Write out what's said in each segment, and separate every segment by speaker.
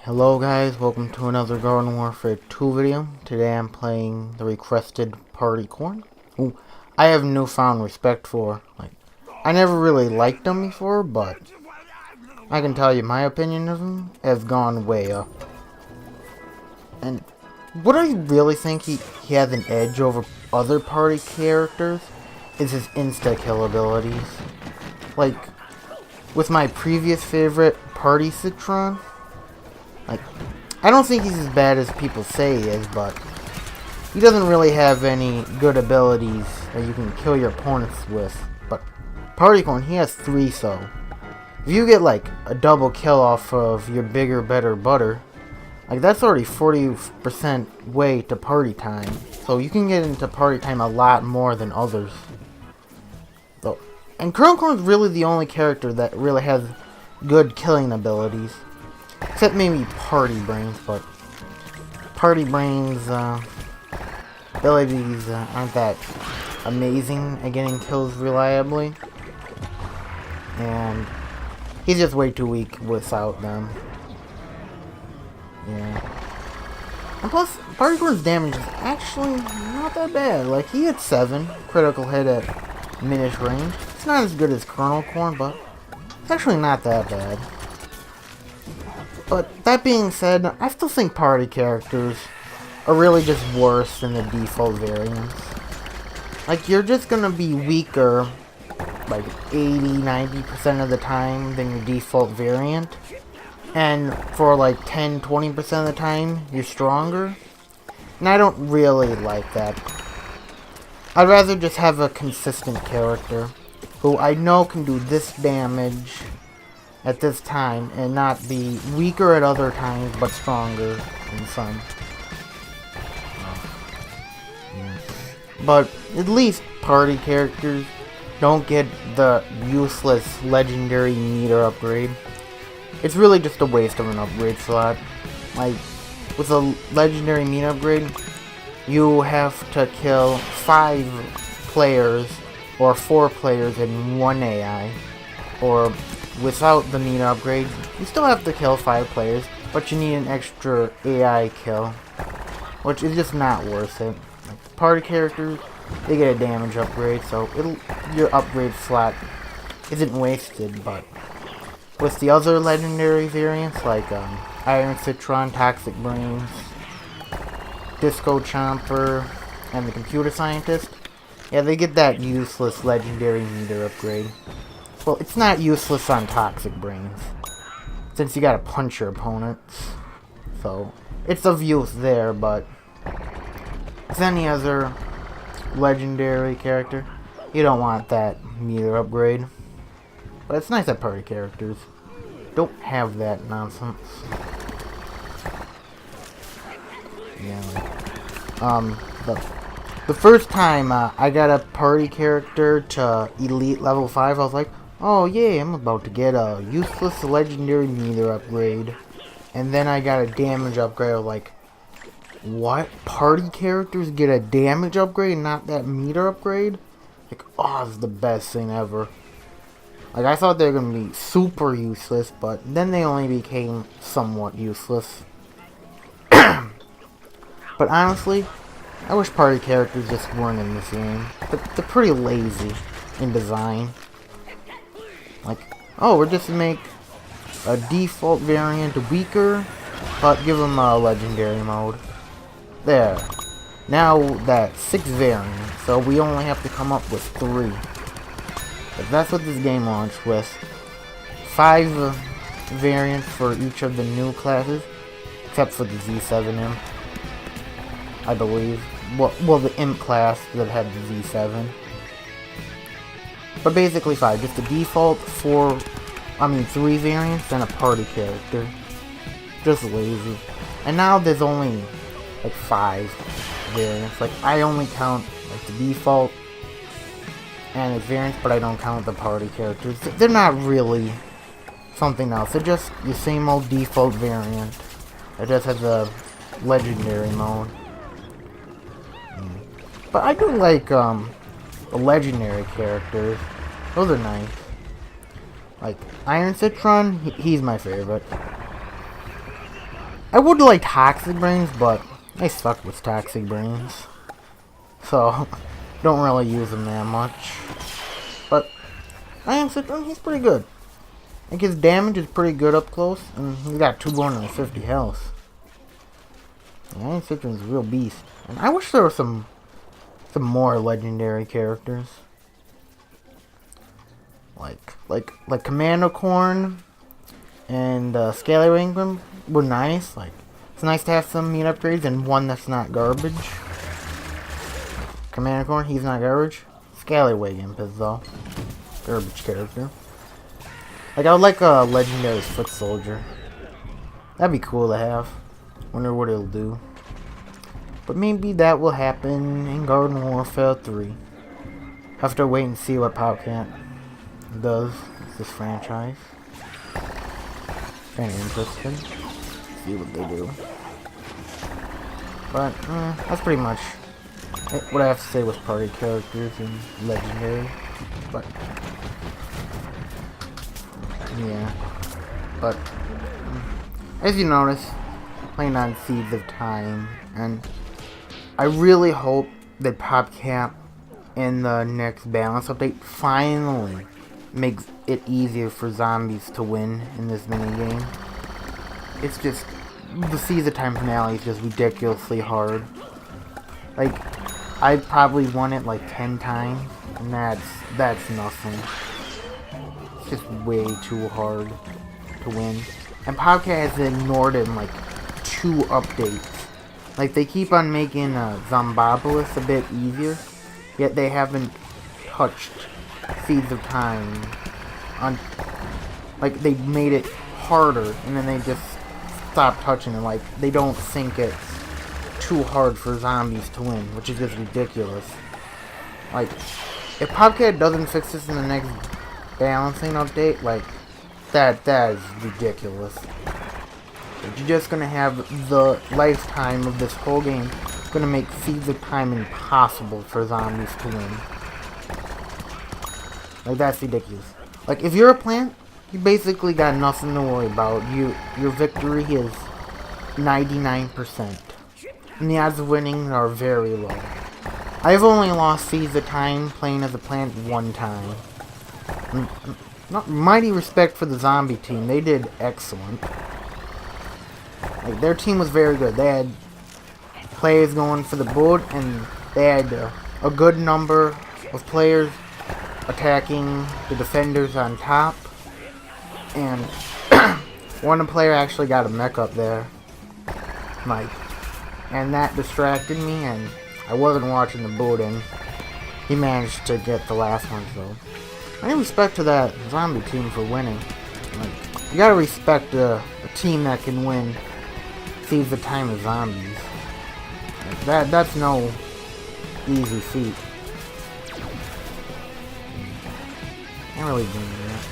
Speaker 1: Hello guys, welcome to another Garden Warfare 2 video. Today I'm playing the requested Party Corn, who I have newfound respect for. I never really liked him before, but I can tell you my opinion of him has gone way up. And what I really think he has an edge over other party characters is his insta-kill abilities. Like, with my previous favorite, Party Citron, I don't think he's as bad as people say he is, but he doesn't really have any good abilities that you can kill your opponents with. But Partycorn, he has 3, so if you get a double kill off of your bigger, better butter, that's already 40% way to party time. So you can get into party time a lot more than others. And Corn's really the only character that really has good killing abilities. Except maybe Party Brains, but Party Brains' abilities aren't that amazing at getting kills reliably. And he's just way too weak without them. Yeah. And plus, Party Corn's damage is actually not that bad. He hit 7 critical hit at minish range. It's not as good as Kernel Corn, but it's actually not that bad. But that being said, I still think party characters are really just worse than the default variants. You're just gonna be weaker 80-90% of the time than your default variant. And for 10-20% of the time, you're stronger. And I don't really like that. I'd rather just have a consistent character who I know can do this damage at this time and not be weaker at other times but stronger in some. But at least party characters don't get the useless legendary meter upgrade. It's really just a waste of an upgrade slot. With a legendary meter upgrade, you have to kill 5 players or 4 players in 1 AI. Or without the meter upgrade, you still have to kill 5 players, but you need an extra AI kill, which is just not worth it. Party characters, they get a damage upgrade, so your upgrade slot isn't wasted. But with the other legendary variants like Iron Citron, Toxic Brains, Disco Chomper, and the Computer Scientist, yeah, they get that useless legendary meter upgrade. Well, it's not useless on Toxic Brains, since you gotta punch your opponents. So, it's of use there, but with any other legendary character, you don't want that meter upgrade. But it's nice that party characters don't have that nonsense. Yeah. The first time I got a party character to Elite level 5, I was like, oh yeah, I'm about to get a useless legendary meter upgrade. And then I got a damage upgrade. I was like, what? Party characters get a damage upgrade and not that meter upgrade? Oh, it's the best thing ever. I thought they were going to be super useless, but then they only became somewhat useless. But honestly, I wish party characters just weren't in this game. They're pretty lazy in design. Oh, we're just gonna make a default variant weaker, but give them a legendary mode. There. Now that's 6 variants, so we only have to come up with 3. But that's what this game launched with. 5 variants for each of the new classes, except for the Z7 Imp, I believe. Well, the Imp class that had the Z7. But basically 5, just the default 3 variants and a party character. Just lazy. And now there's only 5 variants. I only count the default and its variants, but I don't count the party characters. They're not really something else. They're just your same old default variant. It just has a legendary mode. But I do like the legendary characters. Those are nice. Iron Citron, he's my favorite. I would like Toxic Brains, but I suck with Toxic Brains. So, don't really use him that much. But, Iron Citron, he's pretty good. Like, his damage is pretty good up close, and he's got 250 health. Iron Citron's a real beast. And I wish there were some more legendary characters. Like Commando Corn and Scallywag were nice. Like, it's nice to have some meat upgrades and one that's not garbage. Commando Corn, he's not garbage. Scallywag Imp is though. Garbage character. Like, I would like a legendary Foot Soldier. That'd be cool to have. Wonder what it'll do. But maybe that will happen in Garden Warfare 3. Have to wait and see what PopCap does with this franchise. Kinda interesting. See what they do. But, that's pretty much what I have to say with party characters and legendary. But, yeah. But, as you notice, playing on Seeds of Time, and I really hope that PopCap in the next balance update finally makes it easier for zombies to win in this minigame. It's just, the Seeds of Time finale is just ridiculously hard. Like, I probably won it like 10 times, and that's nothing. It's just way too hard to win. And PopCap has ignored it in like 2 updates. Like, they keep on making Zombopolis a bit easier, yet they haven't touched Seeds of Time. Like, they made it harder, and then they just stopped touching it. Like, they don't think it's too hard for zombies to win, which is just ridiculous. Like, if PopCap doesn't fix this in the next balancing update, like, that is ridiculous. You're just gonna have the lifetime of this whole game gonna make Seeds of Time impossible for zombies to win. Like, that's ridiculous. Like, if you're a plant, you basically got nothing to worry about. Your victory is 99%. And the odds of winning are very low. I've only lost Seeds of Time playing as a plant 1 time. Mighty respect for the zombie team. They did excellent. Like, their team was very good. They had players going for the board, and they had a good number of players attacking the defenders on top. And one player actually got a mech up there, like, and that distracted me, and I wasn't watching the board, and he managed to get the last one. So, I respect to that zombie team for winning. Like, you gotta respect a team that can win Seeds of Time of zombies. Like, that's no easy feat. Can't really do that.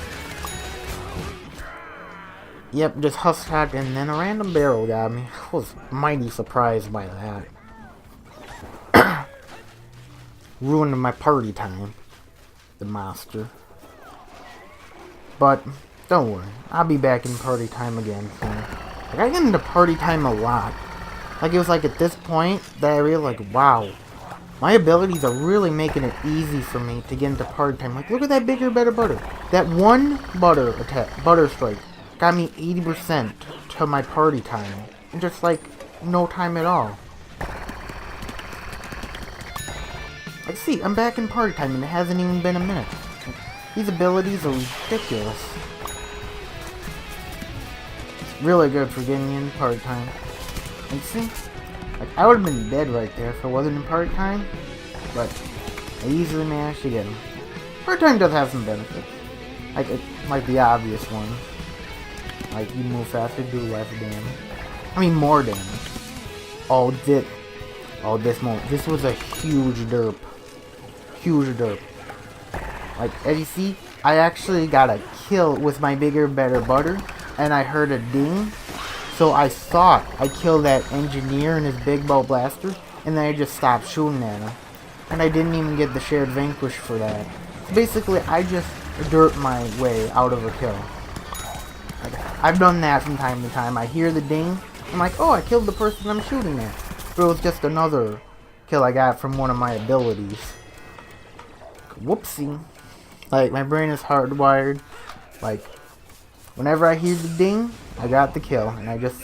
Speaker 1: Yep, just Huskot, and then a random barrel got me. I was mighty surprised by that. Ruined my party time. The monster. But, don't worry. I'll be back in party time again soon. Like, I get into party time a lot. Like, it was like at this point that I realized, like, wow. My abilities are really making it easy for me to get into party time. Like, look at that bigger, better butter. That one butter attack, butter strike, got me 80% to my party time. In just, like, no time at all. Like, see, I'm back in party time and it hasn't even been a minute. Like, these abilities are ridiculous. It's really good for getting in party time. And see, like, I would have been dead right there if I wasn't in party time, but I easily managed to get him. Party time does have some benefits. Like the obvious ones. Like, you move faster, do less damage. I mean, more damage. Oh, this moment. This was a huge derp. Huge derp. Like, as you see, I actually got a kill with my bigger, better butter, and I heard a ding. So I thought I killed that engineer and his big bow blaster, and then I just stopped shooting at him. And I didn't even get the shared vanquish for that. So basically, I just derped my way out of a kill. Like, I've done that from time to time. I hear the ding, I'm like, oh, I killed the person I'm shooting at. But it was just another kill I got from one of my abilities. Whoopsie. Like, my brain is hardwired. Like, whenever I hear the ding, I got the kill. And I just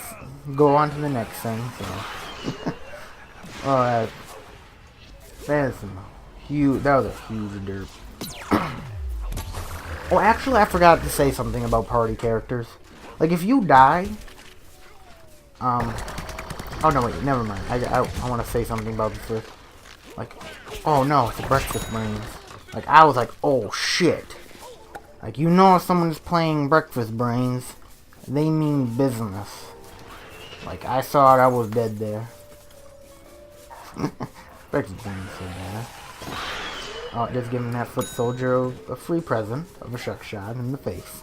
Speaker 1: go on to the next thing, so. Oh, that is some huge, that was a huge derp. Oh, actually, I forgot to say something about party characters. Like, if you die, oh no, wait, never mind. I want to say something about this first. Like, oh no, it's a Breakfast Brains. Like, I was like, oh shit. Like, you know, if someone's playing Breakfast Brains, they mean business. Like, I thought I was dead there. Breakfast Brains so bad. Oh, just giving that foot soldier a free present of a shuck shot in the face.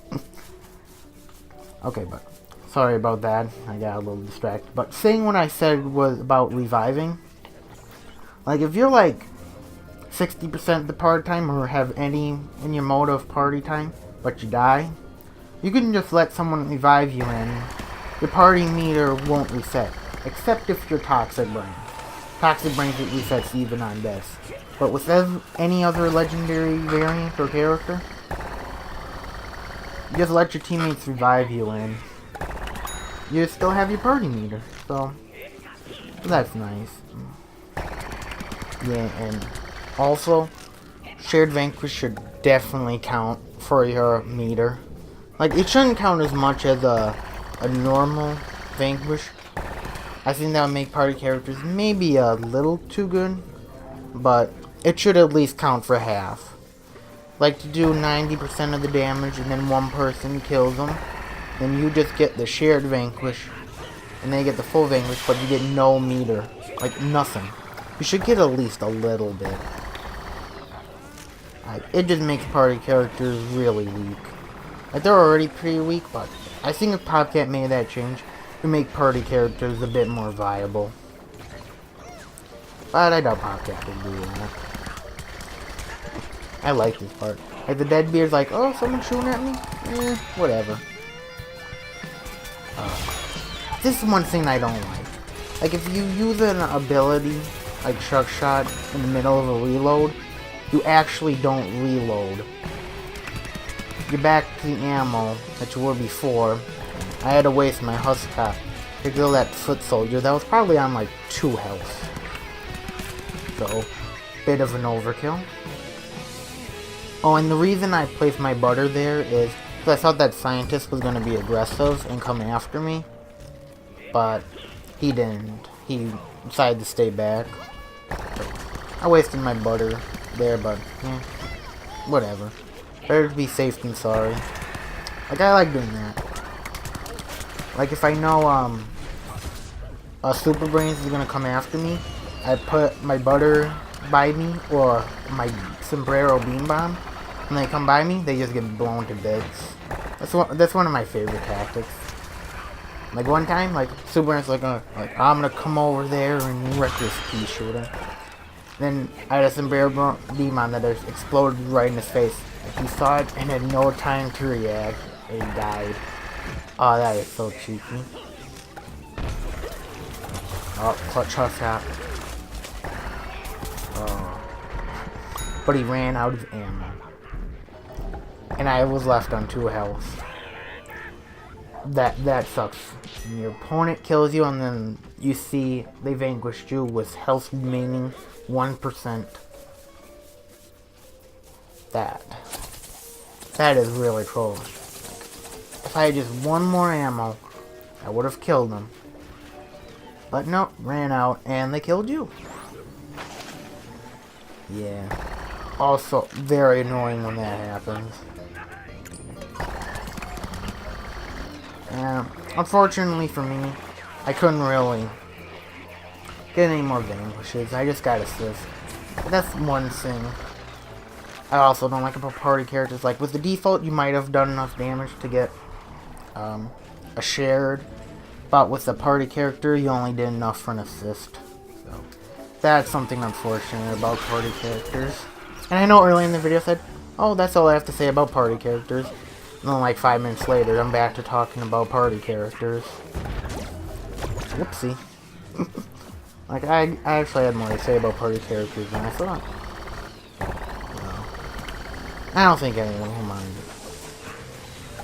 Speaker 1: Okay, but sorry about that. I got a little distracted. But saying what I said was about reviving. Like, if you're like 60% the party time or have any in your mode of party time, but you die, you can just let someone revive you and your party meter won't reset. Except if you're Toxic Brain. Toxic Brains it resets even on death. But with any other legendary variant or character, you just let your teammates revive you and you still have your party meter. So, that's nice. Yeah, and also, Shared Vanquish should definitely count for your meter. Like, it shouldn't count as much as a normal Vanquish. I think that would make party characters maybe a little too good, but it should at least count for half. Like, to do 90% of the damage and then one person kills them, then you just get the Shared Vanquish, and they get the full Vanquish, but you get no meter. Like, nothing. You should get at least a little bit. Like, it just makes party characters really weak. Like, they're already pretty weak, but I think if PopCat made that change, to make party characters a bit more viable. But I doubt PopCat will do that. I like this part. Like, the Deadbeard's like, oh, someone's shooting at me? Whatever. This is one thing I don't like. Like, if you use an ability, like Shuck Shot, in the middle of a reload, you actually don't reload. You're back to the ammo that you were before. I had to waste my Huskot to kill that foot soldier that was probably on like 2 health. So, bit of an overkill. Oh, and the reason I placed my butter there is because I thought that scientist was going to be aggressive and come after me. But he didn't. He decided to stay back. So, I wasted my butter there, but whatever. Better to be safe than sorry. Like, I like doing that. Like, if I know Super Brains is gonna come after me, I put my butter by me or my sombrero beam bomb. When they come by me, they just get blown to bits. That's one of my favorite tactics. Like, one time, like, Super Brains like I'm gonna come over there and wreck this pea shooter. Then I had a sombrero beam on that exploded right in his face. Like, he saw it and had no time to react, and he died. Oh, that is so cheeky. Oh, clutch Huskot. Oh. But he ran out of ammo. And I was left on 2 health. That sucks. When your opponent kills you and then you see they vanquished you with health remaining 1%. That is really trolling. If I had just 1 more ammo, I would have killed them. But no, ran out, and they killed you. Yeah. Also, very annoying when that happens. Yeah. Unfortunately for me, I couldn't really get any more vanquishes. I just got assist. But that's one thing I also don't like about party characters. Like, with the default, you might have done enough damage to get a shared, but with the party character you only did enough for an assist. So that's something unfortunate about party characters. And I know earlier in the video I said, oh, that's all I have to say about party characters. And then like 5 minutes later I'm back to talking about party characters. Whoopsie. Like, I actually had more to say about party characters than I thought. I don't think anyone will mind.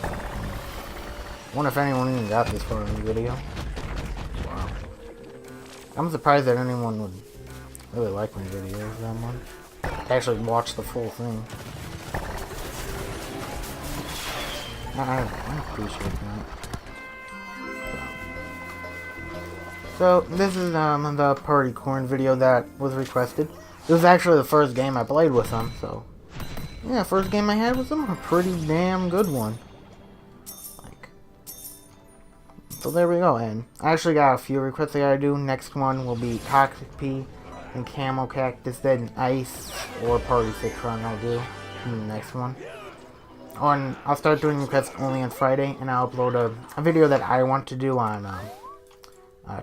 Speaker 1: I wonder if anyone even got this far in the video. Wow. I'm surprised that anyone would really like my videos that much. Actually watch the full thing. I appreciate that. So this is the Party Corn video that was requested. This was actually the first game I played with them, so yeah, first game I had with them, a pretty damn good one. Like, so there we go, and I actually got a few requests I gotta do. Next one will be Toxic P and Camo Cactus, then Ice or Party Citron I'll do in the next one. And I'll start doing requests only on Friday, and I'll upload a video that I want to do on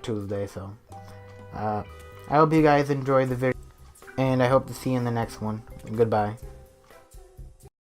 Speaker 1: Tuesday. So I hope you guys enjoyed the video, and I hope to see you in the next one. Goodbye.